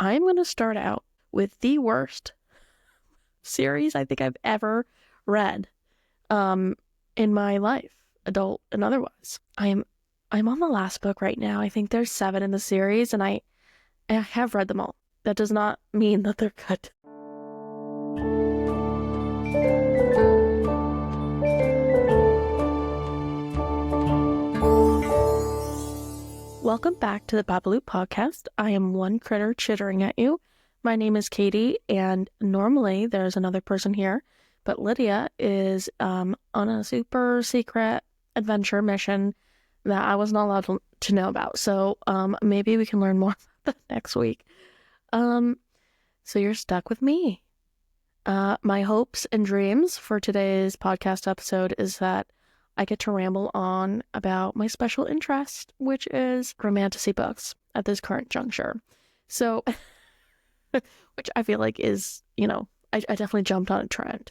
I'm going to start out with the worst series I think I've ever read in my life, adult and otherwise. I'm on the last book right now. I think there's 7 in the series, and I have read them all. That does not mean that they're good. Welcome back to the Babble podcast. I am one critter chittering at you. My name is Katie, and normally there's another person here, but Lydia is on a super secret adventure mission that I was not allowed to know about. So maybe we can learn more about that next week. So you're stuck with me. My hopes and dreams for today's podcast episode is that I get to ramble on about my special interest, which is romantasy books at this current juncture. So, which I feel like is, I definitely jumped on a trend.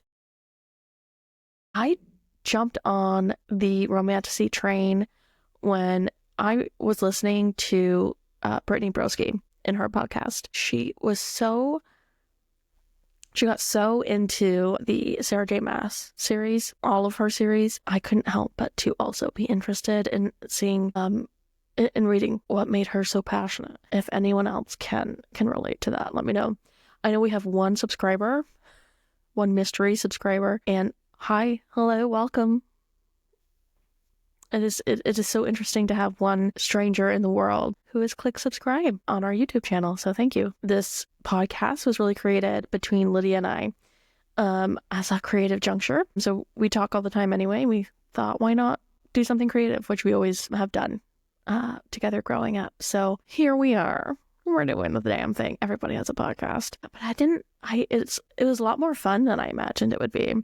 I jumped on the romantasy train when I was listening to Brittany Broski in her podcast. She got so into the Sarah J. Maas series, all of her series. I couldn't help but to also be interested in seeing, in reading what made her so passionate. If anyone else can relate to that, let me know. I know we have one mystery subscriber, and hi, hello, welcome. It is so interesting to have one stranger in the world who has clicked subscribe on our YouTube channel. So thank you. This podcast was really created between Lydia and I as a creative juncture. So we talk all the time anyway. We thought, why not do something creative, which we always have done together growing up. So here we are. We're doing the damn thing. Everybody has a podcast. But it was a lot more fun than I imagined it would be.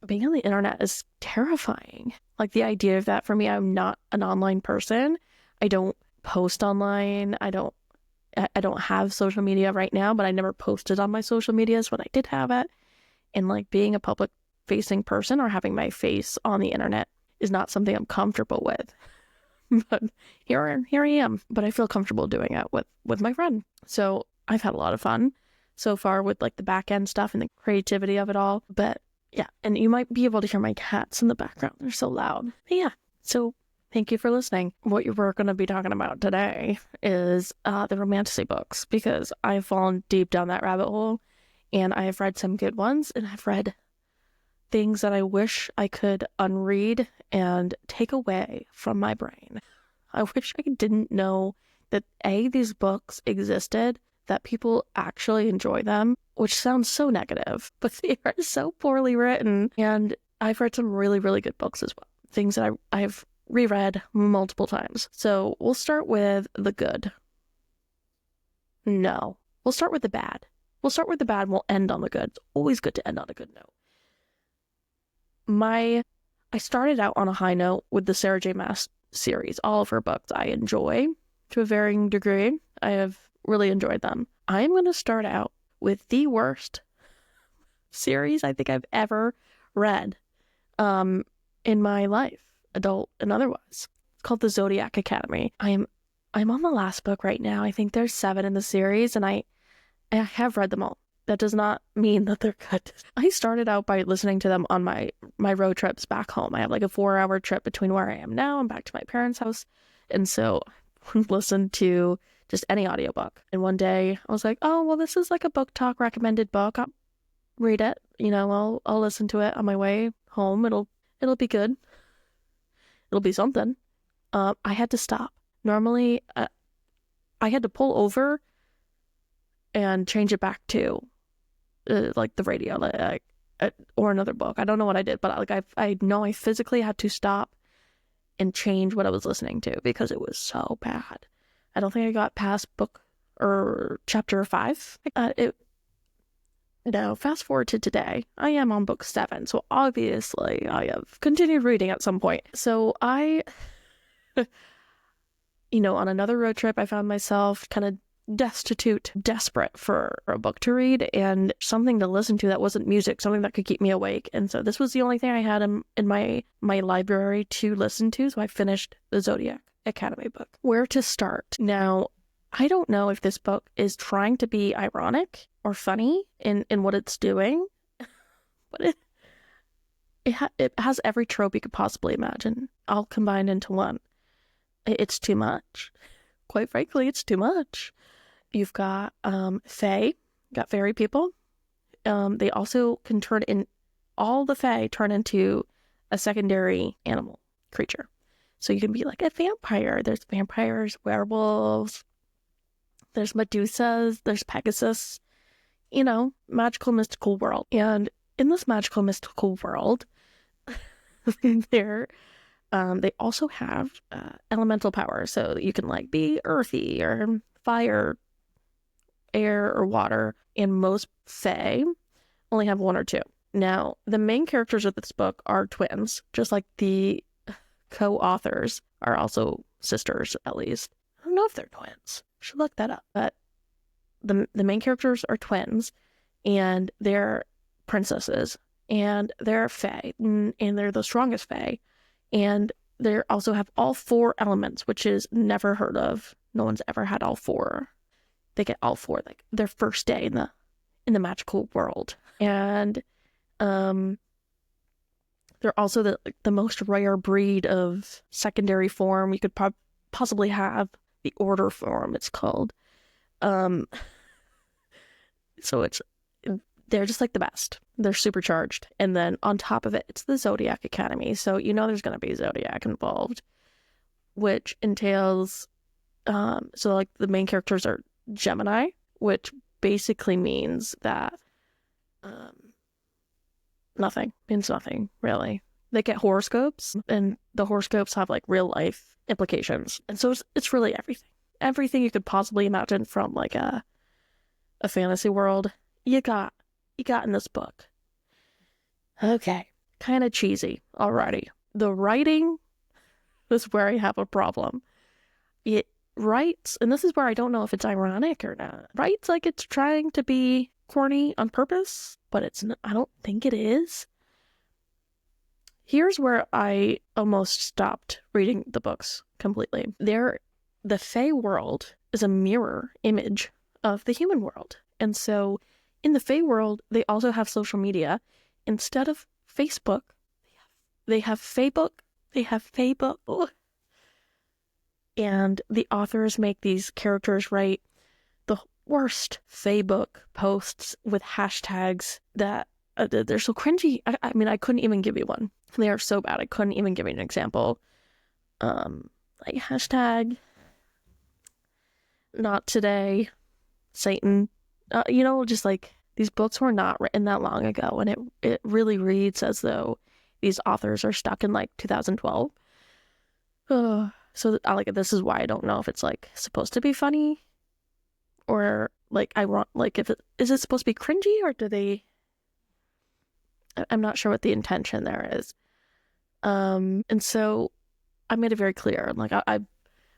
Being on the internet is terrifying. Like the idea of that for me, I'm not an online person. I don't post online. I don't have social media right now, but I never posted on my social medias when I did have it. And like being a public facing person or having my face on the internet is not something I'm comfortable with. But here I am. But I feel comfortable doing it with my friend. So I've had a lot of fun so far with like the back end stuff and the creativity of it all. But yeah, and you might be able to hear my cats in the background. They're so loud. But yeah, so thank you for listening. What we're going to be talking about today is the romantasy books, because I've fallen deep down that rabbit hole, and I have read some good ones, and I've read things that I wish I could unread and take away from my brain. I wish I didn't know that these books existed, that people actually enjoy them, which sounds so negative, but they are so poorly written. And I've read some really, really good books as well. Things that I've reread multiple times. So we'll start with the good. No, we'll start with the bad. We'll start with the bad and we'll end on the good. It's always good to end on a good note. I started out on a high note with the Sarah J. Maas series. All of her books I enjoy to a varying degree. I have really enjoyed them. I'm going to start out with the worst series I think I've ever read in my life, adult and otherwise. It's called the Zodiac Academy. I'm on the last book right now. I think there's 7 in the series, and I have read them all. That does not mean that they're good. I started out by listening to them on my road trips back home. I have like a 4-hour trip between where I am now and back to my parents' house. And so I listened to just any audiobook. And one day I was like, oh, well, this is like a BookTok recommended book. I'll read it. I'll listen to it on my way home. It'll be good. It'll be something. I had to stop. Normally, I had to pull over and change it back to like the radio, or another book. I don't know what I did, but I know I physically had to stop and change what I was listening to because it was so bad. I don't think I got past book or chapter 5. Now, fast forward to today. I am on book 7, so obviously I have continued reading at some point. So on another road trip, I found myself kind of desperate for a book to read and something to listen to that wasn't music, something that could keep me awake. And so this was the only thing I had in my library to listen to, so I finished the Zodiac Academy book. Where to start? Now, I don't know if this book is trying to be ironic or funny in what it's doing, but it has every trope you could possibly imagine, all combined into one. It's too much. Quite frankly, it's too much. You've got fae, got fairy people. They also can all the fae turn into a secondary animal creature. So you can be like a vampire. There's vampires, werewolves, there's Medusas, there's Pegasus, magical, mystical world. And in this magical, mystical world, they also have elemental power. So you can like be earthy or fire, air, or water. And most fae only have one or two. Now, the main characters of this book are twins, just like the co-authors are also sisters, at least. I don't know if they're twins. I should look that up. But the main characters are twins, and they're princesses, and they're fae, and they're the strongest fae. And they also have all four elements, which is never heard of. No one's ever had all four. They get all four, like their first day in the magical world. And they're also the most rare breed of secondary form you could possibly have. The order form, it's called. So they're just like the best. They're supercharged. And then on top of it, it's the Zodiac Academy. So there's going to be Zodiac involved, which entails, so like the main characters are Gemini, which basically means that means nothing, really. They get horoscopes, and the horoscopes have like real life implications. And so it's really everything. Everything you could possibly imagine from like a fantasy world, you got in this book. Okay, kind of cheesy already. The writing is where I have a problem. It writes, and this is where I don't know if it's ironic or not, writes like it's trying to be corny on purpose, but it's not, I don't think it is. Here's where I almost stopped reading the books completely. The Fae world is a mirror image of the human world. And so in the Fae world, they also have social media. Instead of Facebook, they have Faybook. They have Faybook. Ugh. And the authors make these characters write the worst Faybook posts with hashtags that they're so cringy. I mean, I couldn't even give you one. They are so bad. I couldn't even give you an example. Like hashtag not today, Satan. Just like these books were not written that long ago, and it really reads as though these authors are stuck in like 2012. So this is why I don't know if it's like supposed to be funny, or like is it supposed to be cringy, or do they? I'm not sure what the intention there is. And so I made it very clear. Like I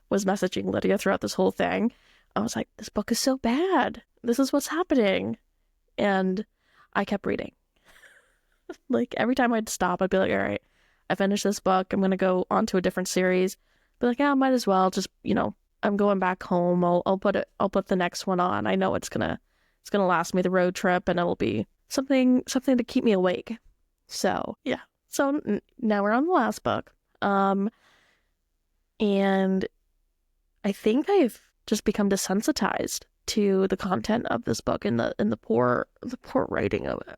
was messaging Lydia throughout this whole thing. I was like, this book is so bad. This is what's happening. And I kept reading. Like every time I'd stop, I'd be like, all right, I finished this book. I'm going to go on to a different series. Be like, yeah, I might as well just, I'm going back home. I'll put the next one on. I know it's going to last me the road trip, and it'll be something to keep me awake. So yeah. So now we're on the last book. And I think I've just become desensitized to the content of this book and the poor writing of it.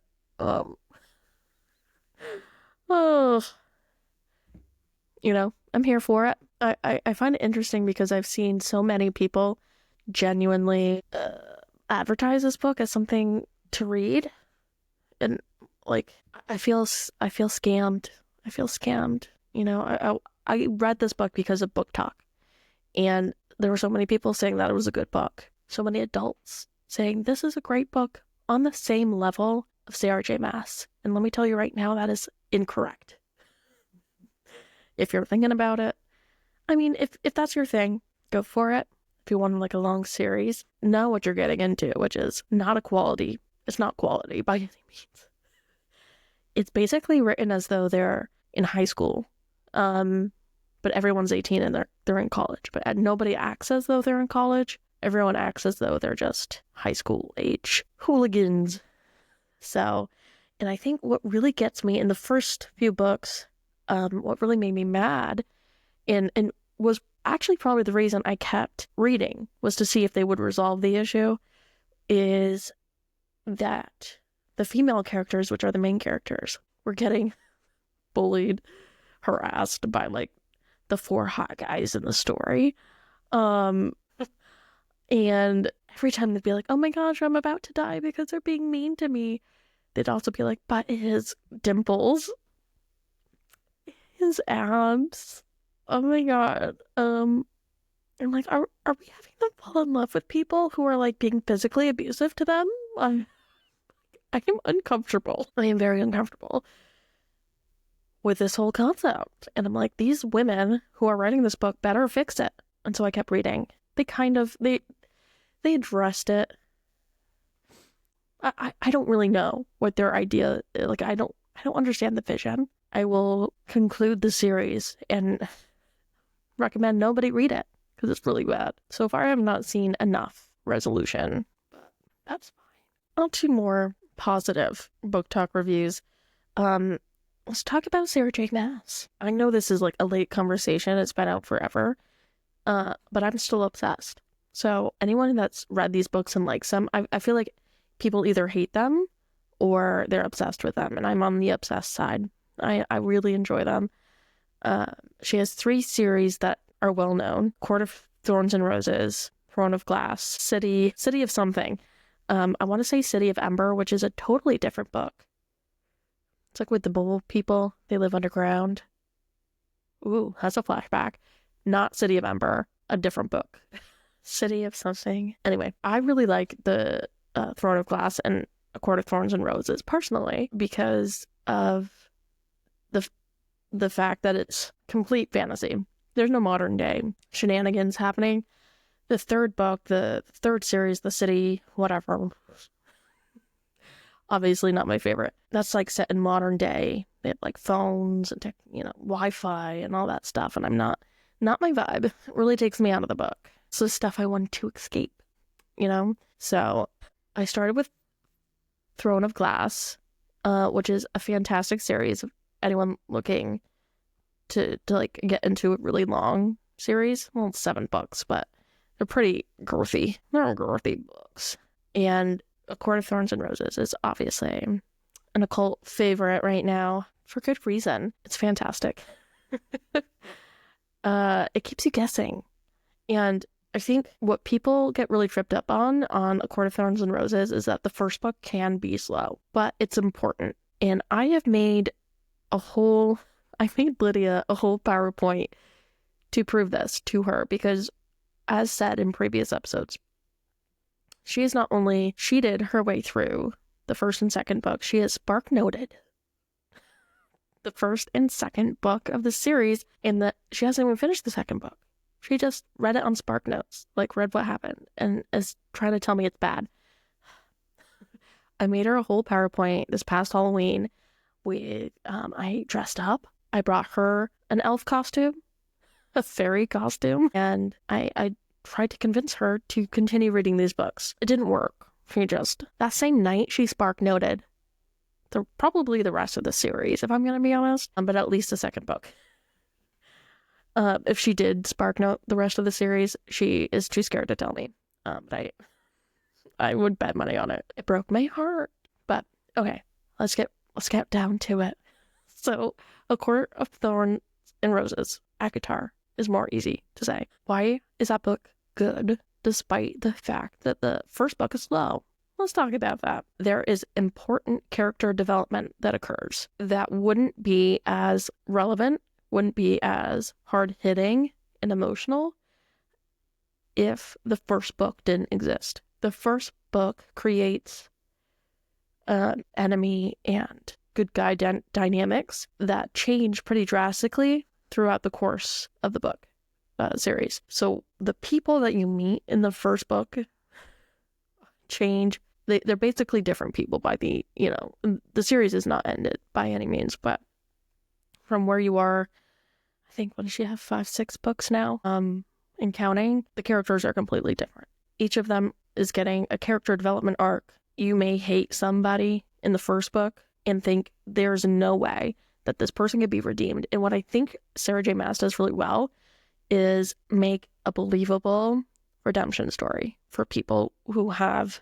I'm here for it. I find it interesting because I've seen so many people genuinely advertise this book as something to read, and like I feel scammed. I read this book because of BookTok, and there were so many people saying that it was a good book. So many adults saying this is a great book on the same level of Sarah J. Maas. And let me tell you right now, that is incorrect. If you're thinking about it, I mean, if that's your thing, go for it. If you want like a long series, know what you're getting into, which is not a quality. It's not quality by any means. It's basically written as though they're in high school, but everyone's 18 and they're in college. But nobody acts as though they're in college. everyone acts as though they're just high school age hooligans. So, and I think what really gets me in the first few books, what really made me mad and was actually probably the reason I kept reading, was to see if they would resolve the issue, is that the female characters, which are the main characters, were getting bullied, harassed by like the 4 hot guys in the story. And every time they'd be like, oh my gosh, I'm about to die because they're being mean to me, they'd also be like, but his dimples, his abs, oh my god. I'm like, are we having them fall in love with people who are like being physically abusive to them? I am uncomfortable. I am very uncomfortable with this whole concept. And I'm like, these women who are writing this book better fix it. And so I kept reading. They addressed it. I don't really know what their idea, like, I don't understand the vision. I will conclude the series and recommend nobody read it because it's really bad. So far I have not seen enough resolution, but that's fine. On to more positive book talk reviews. Let's talk about Sarah J. Maas. I know this is like a late conversation. It's been out forever. But I'm still obsessed. So anyone that's read these books and likes them, I feel like people either hate them or they're obsessed with them. And I'm on the obsessed side. I really enjoy them. She has 3 series that are well known: Court of Thorns and Roses, Throne of Glass, City of something. I want to say City of Ember, which is a totally different book. It's like with the bull people, they live underground. Ooh, that's a flashback. Not City of Ember, a different book. City of something. Anyway, I really like the Throne of Glass and A Court of Thorns and Roses personally because of the fact that it's complete fantasy. There's no modern day shenanigans happening. The third book, the third series, The City, whatever. Obviously not my favorite. That's like set in modern day. They have like phones and Wi-Fi and all that stuff, and I'm not my vibe. It really takes me out of the book. It's the stuff I want to escape, So I started with Throne of Glass, which is a fantastic series. Anyone looking to like get into a really long series. Well, it's 7 books, but they're pretty girthy. They're girthy books. And A Court of Thorns and Roses is obviously an occult favorite right now for good reason. It's fantastic. It keeps you guessing. And I think what people get really tripped up on A Court of Thorns and Roses is that the first book can be slow, but it's important. And I made Lydia a whole PowerPoint to prove this to her because, as said in previous episodes, she is not only cheated her way through the first and second book, she has spark noted the first and second book of the series, and that she hasn't even finished the second book. She just read it on Spark Notes, like read what happened, and is trying to tell me it's bad. I made her a whole PowerPoint this past Halloween with, I dressed up. I brought her an elf costume, a fairy costume, and I tried to convince her to continue reading these books. It didn't work. That same night, she Spark Noted probably the rest of the series, if I'm going to be honest, but at least the second book. If she did Spark Note the rest of the series, she is too scared to tell me. But I would bet money on it. It broke my heart. But okay, let's get down to it. So, A Court of Thorns and Roses, ACOTAR, is more easy to say. Why is that book good, despite the fact that the first book is slow? Let's talk about that. There is important character development that occurs that wouldn't be as relevant, wouldn't be as hard-hitting and emotional if the first book didn't exist. The first book creates enemy and good guy dynamics that change pretty drastically throughout the course of the book series. So the people that you meet in the first book change. They're basically different people by the series is not ended by any means, but from where you are, I think, what does she have, 5, 6 books now, and counting, the characters are completely different. each of them is getting a character development arc. You may hate somebody in the first book and think there's no way that this person could be redeemed. And what I think Sarah J. Maas does really well is make a believable redemption story for people who have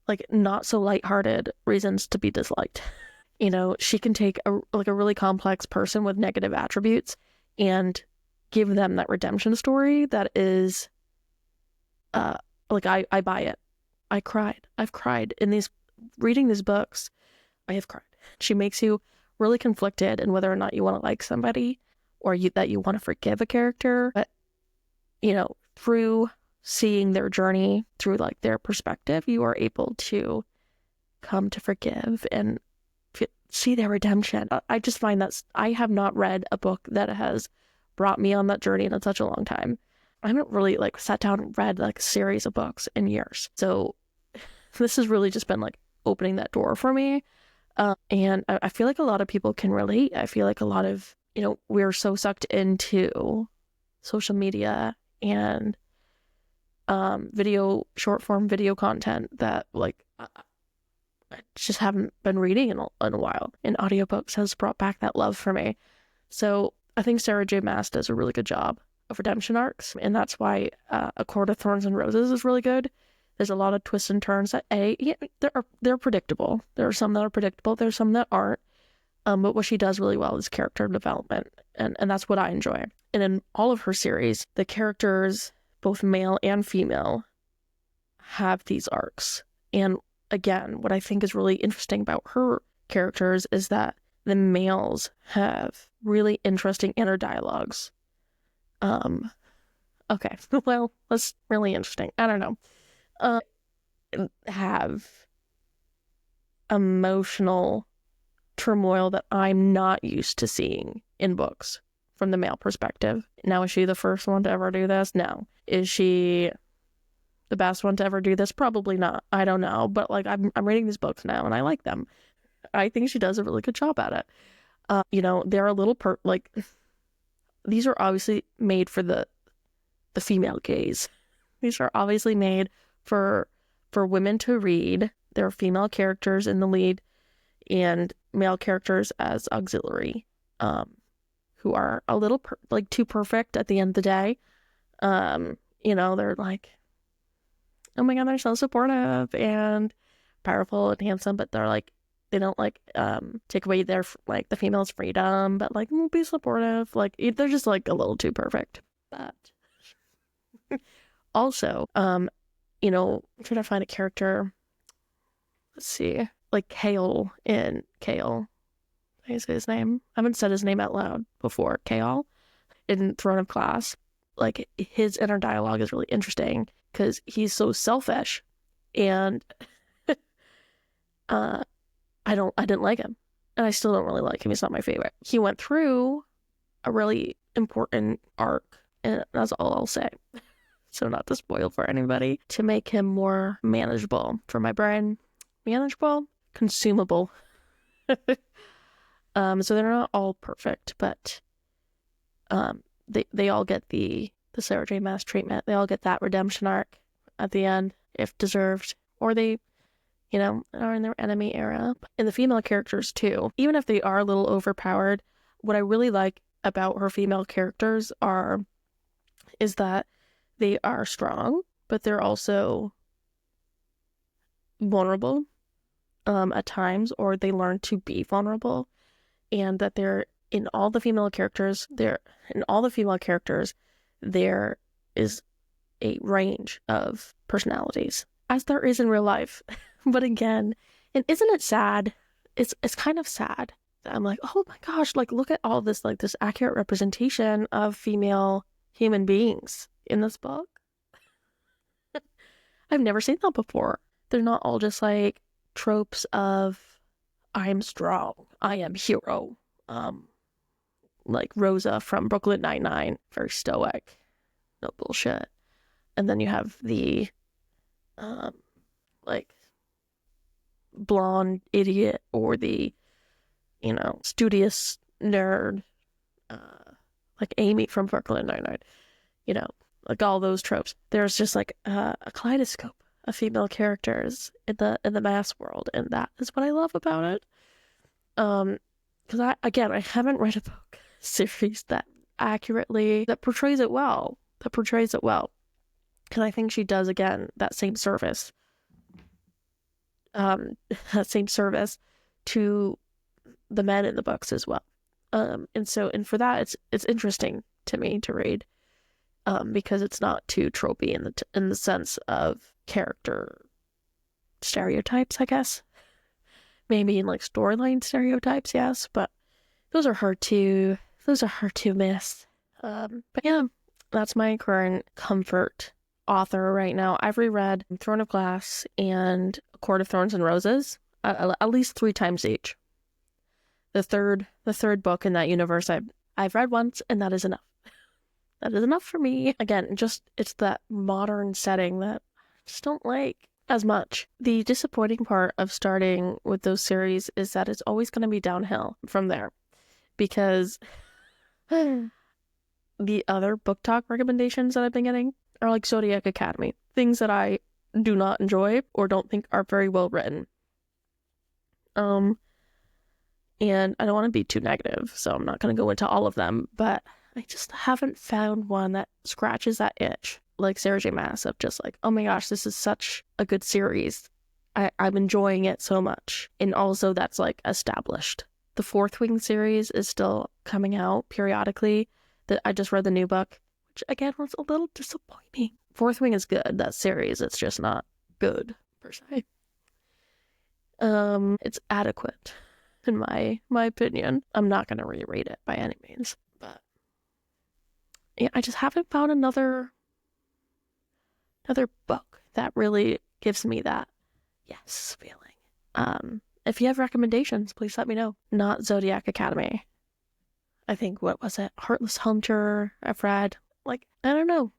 like not so lighthearted reasons to be disliked. You know, she can take a really complex person with negative attributes and give them that redemption story that is I buy it. I've cried in reading these books. I have cried. She makes you really conflicted in whether or not you want to like somebody or that you want to forgive a character. But, you know, through seeing their journey through like their perspective, you are able to come to forgive and see their redemption. I just find that I have not read a book that has brought me on that journey in such a long time. I haven't really like sat down and read like a series of books in years. So this has really just been like opening that door for me. And I feel like a lot of people can relate. I feel like a lot of, you know, we're so sucked into social media and short form video content that like I just haven't been reading in a while. And audiobooks has brought back that love for me. So I think Sarah J. Maas does a really good job of redemption arcs. And that's why A Court of Thorns and Roses is really good. There's a lot of twists and turns that they're predictable. There are some that are predictable. There's some that aren't. But what she does really well is character development. And that's what I enjoy. And in all of her series, the characters, both male and female, have these arcs. And again, what I think is really interesting about her characters is that the males have really interesting inner dialogues. Okay, well, that's really interesting. I don't know. Have emotional turmoil that I'm not used to seeing in books from the male perspective. Now, is she the first one to ever do this? No. Is she the best one to ever do this? Probably not. I don't know. But like I'm reading these books now and I like them. I think she does a really good job at it. You know, they're a little these are obviously made for the female gaze. These are obviously made for women to read. There are female characters in the lead and male characters as auxiliary, who are a little too perfect at the end of the day. You know, they're like, oh my God, they're so supportive and powerful and handsome, but they're like, they don't like take away their like the female's freedom, but like be supportive. Like they're just like a little too perfect. But also, you know, I'm trying to find a character. Let's see, like Kale in Kale. Can I say his name? I haven't said his name out loud before. Kale in Throne of Glass. Like his inner dialogue is really interesting because he's so selfish, and I didn't like him, and I still don't really like him. He's not my favorite. He went through a really important arc, and that's all I'll say. So not to spoil for anybody, to make him more manageable for my brain. Manageable, consumable. So they're not all perfect, but they all get the Sarah J. Maas treatment. They all get that redemption arc at the end, if deserved, or they, you know, are in their enemy era. And the female characters too, even if they are a little overpowered, what I really like about her female characters is that they are strong, but they're also vulnerable at times, or they learn to be vulnerable, and that in all the female characters, there is a range of personalities, as there is in real life. But again, and isn't it sad? It's kind of sad. I'm like, oh my gosh, like look at all this, like this accurate representation of female human beings in this book. I've never seen that before. They're not all just like tropes of I'm strong, I am hero. Like Rosa from Brooklyn Nine-Nine, very stoic, no bullshit. And then you have the like blonde idiot, or the, you know, studious nerd, like Amy from Brooklyn Nine-Nine. You know, like all those tropes. There's just like a kaleidoscope of female characters in the mass world, and that is what I love about it. Because I haven't read a book series that portrays it well. Because I think she does, again, that same service. That same service to the men in the books as well. And for that, it's interesting to me to read, because it's not too tropey in the sense of character stereotypes, I guess. Maybe in like storyline stereotypes, yes, but those are hard to miss. But yeah, that's my current comfort author right now. I've reread Throne of Glass and A Court of Thorns and Roses at least 3 times each. The third book in that universe I've read once, and that is enough. That is enough for me. Again, it's that modern setting that I just don't like as much. The disappointing part of starting with those series is that it's always going to be downhill from there, because the other BookTok recommendations that I've been getting are like Zodiac Academy, things that I do not enjoy or don't think are very well written. And I don't want to be too negative, so I'm not going to go into all of them, but I just haven't found one that scratches that itch, like Sarah J. Maas, of just like, oh my gosh, this is such a good series. I'm enjoying it so much. And also that's like established. The Fourth Wing series is still coming out periodically. I just read the new book, which again was a little disappointing. Fourth Wing is good, that series. It's just not good, per se. It's adequate, in my opinion. I'm not going to reread it by any means, but yeah, I just haven't found another book that really gives me that yes feeling. If you have recommendations, please let me know. Not Zodiac Academy. I think, what was it? Heartless Hunter, I've read. Like, I don't know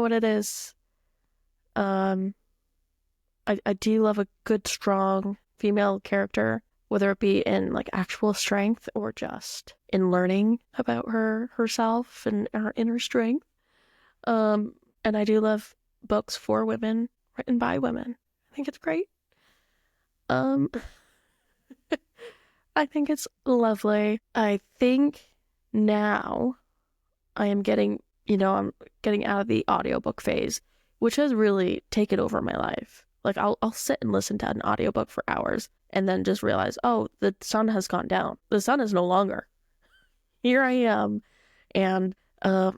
what it is. I do love a good, strong female character, whether it be in like actual strength or just in learning about herself and her inner strength. And I do love books for women, written by women. I think it's great. I think it's lovely. I think now I'm getting out of the audiobook phase, which has really taken over my life. Like I'll sit and listen to an audiobook for hours and then just realize, oh, the sun has gone down. The sun is no longer. Here I am, and I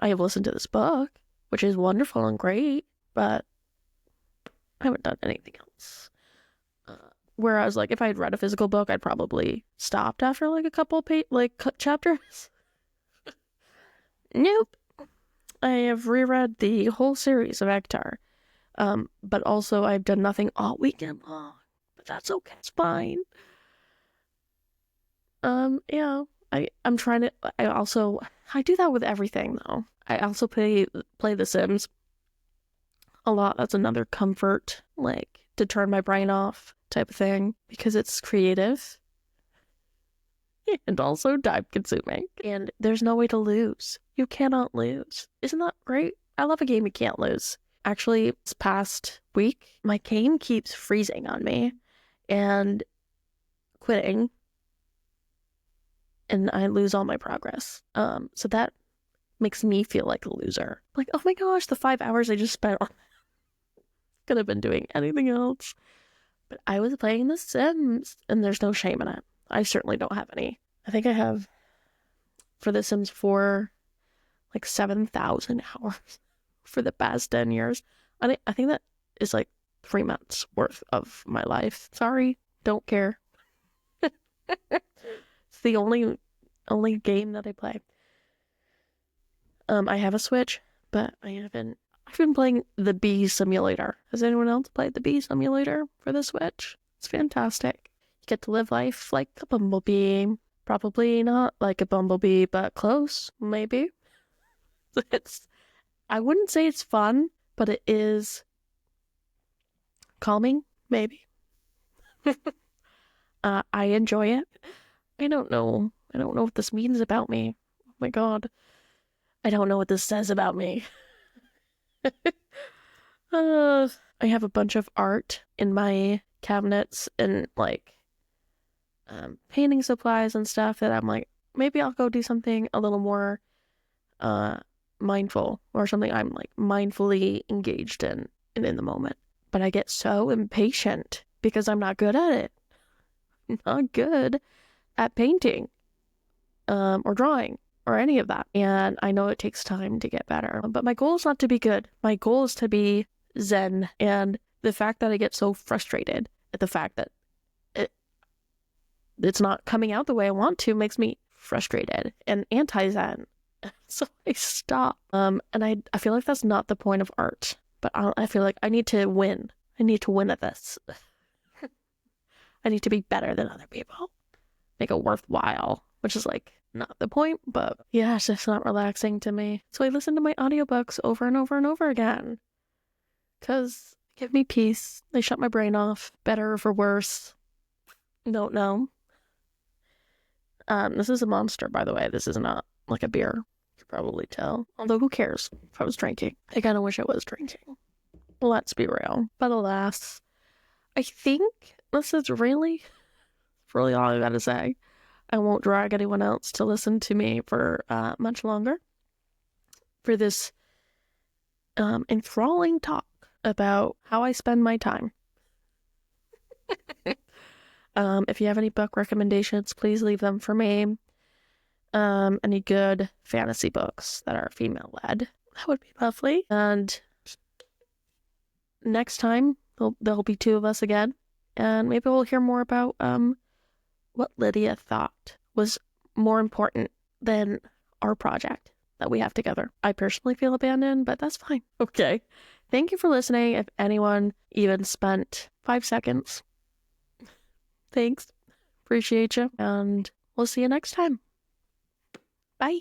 have listened to this book, which is wonderful and great, but I haven't done anything else. Whereas, like, if I had read a physical book, I'd probably stopped after like a couple chapters. Nope. I have reread the whole series of ACOTAR. But also I've done nothing all weekend long. But that's okay. It's fine. Yeah. I'm trying to. I do that with everything though. I also play The Sims a lot. That's another comfort, like, to turn my brain off type of thing, because it's creative and also time consuming, and there's no way to lose. You cannot lose. Isn't that great? I love a game you can't lose. Actually, this past week, my game keeps freezing on me and quitting, and I lose all my progress. So that makes me feel like a loser. Like, oh my gosh, the 5 hours I just spent on could have been doing anything else. But I was playing The Sims, and there's no shame in it. I certainly don't have any. I think I have, for The Sims 4, like 7,000 hours for the past 10 years. I think that is like 3 months worth of my life. Sorry, don't care. It's the only game that I play. I have a Switch, but I've been playing the Bee Simulator. Has anyone else played the Bee Simulator for the Switch? It's fantastic. You get to live life like a bumblebee. Probably not like a bumblebee, but close, maybe. I wouldn't say it's fun, but it is calming, maybe. I enjoy it. I don't know what this means about me. Oh my god. I don't know what this says about me. I have a bunch of art in my cabinets and like painting supplies and stuff that I'm like, maybe I'll go do something a little more mindful or something I'm like mindfully engaged in and in the moment. But I get so impatient because I'm not good at it. I'm not good at painting or drawing or any of that. And I know it takes time to get better. But my goal is not to be good. My goal is to be zen. And the fact that I get so frustrated at the fact that it's not coming out the way I want to makes me frustrated and anti-zen. So I stop. And I feel like that's not the point of art. But I feel like I need to win. I need to win at this. I need to be better than other people. Make it worthwhile, which is like not the point, but yeah, it's just not relaxing to me. So I listen to my audiobooks over and over and over again. Because they give me peace. They shut my brain off. Better or for worse. Don't know. This is a monster, by the way. This is not like a beer. You can probably tell. Although who cares if I was drinking? I kind of wish I was drinking. Let's be real. But alas, I think this is really all I gotta say. I won't drag anyone else to listen to me for much longer for this enthralling talk about how I spend my time. If you have any book recommendations, please leave them for me. Any good fantasy books that are female-led, that would be lovely. And next time, there'll be two of us again, and maybe we'll hear more about what Lydia thought was more important than our project that we have together. I personally feel abandoned, but that's fine. Okay. Thank you for listening. If anyone even spent 5 seconds, thanks. Appreciate you. And we'll see you next time. Bye.